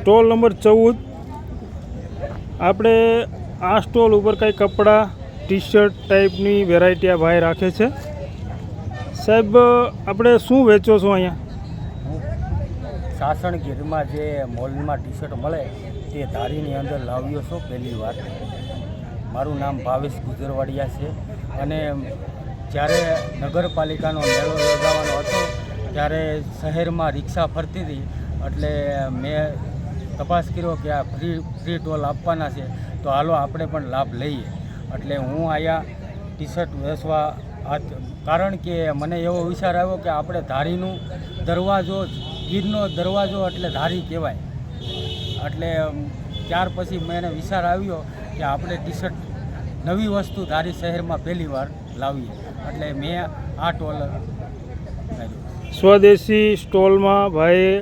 Stall number 14 આપણે આ stall ઉપર કંઈ કપડાં ટી શર્ટ ટાઈપની વેરાયટી આ ભાઈ રાખે છે। સાહેબ આપણે શું વેચો છો અહીંયા? સાસણગીરમાં જે મોલમાં ટી શર્ટ મળે તે ધારીની અંદર લાવ્યો છું પહેલી વાર। મારું નામ ભાવેશ ગુજરવાડિયા છે અને જ્યારે નગરપાલિકાનો મેળો યોજાવાનો હતો ત્યારે શહેરમાં રિક્ષા ફરતી હતી એટલે મેં તપાસ કર્યો કે આ ફ્રી ટોલ આપવાના છે તો હાલો આપણે પણ લાભ લઈએ। એટલે હું અહીંયા ટી શર્ટ વેચવા કારણ કે મને એવો વિચાર આવ્યો કે આપણે ધારીનું દરવાજો ગીરનો દરવાજો એટલે ધારી કહેવાય। એટલે ત્યાર પછી મને વિચાર આવ્યો કે આપણે ટી શર્ટ નવી વસ્તુ ધારી શહેરમાં પહેલી વાર લાવીએ એટલે મેં આ ટોલ સ્વદેશી સ્ટોલમાં ભાઈ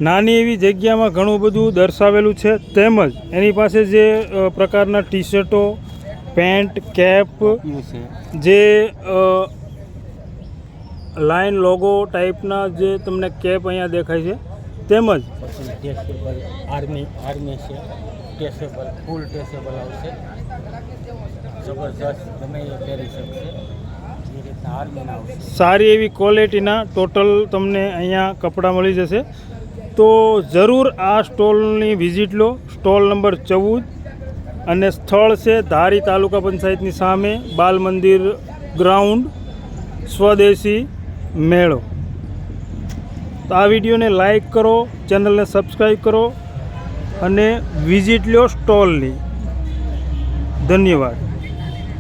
નાની એવી જગ્યામાં ઘણું બધું દર્શાવેલું છે, તેમજ એની પાસે જે પ્રકારના ટી શર્ટો, પેન્ટ, કેપ, જે લાઇન લોગો ટાઈપના જે તમને કેપ અહીંયા દેખાય છે, તેમજ ટેસેબલ આર્મી છે, ટેસેબલ ફૂલ ટેસેબલ આવશે, જબરજસ્ત ગમે એ પહેરી શકશે એ રીતના આર્મીના આવશે। સારી એવી ક્વોલિટીના ટોટલ તમને અહીંયા કપડાં મળી જશે। તો જરૂર આ સ્ટોલની વિઝિટ લો। સ્ટોલ નંબર 14 અને સ્થળ છે ધારી તાલુકા પંચાયતની સામે બાલ મંદિર ગ્રાઉન્ડ, સ્વદેશી મેળો। તો આ વિડીયોને લાઈક કરો, ચેનલને સબસ્ક્રાઈબ કરો અને વિઝિટ લો સ્ટોલની। ધન્યવાદ।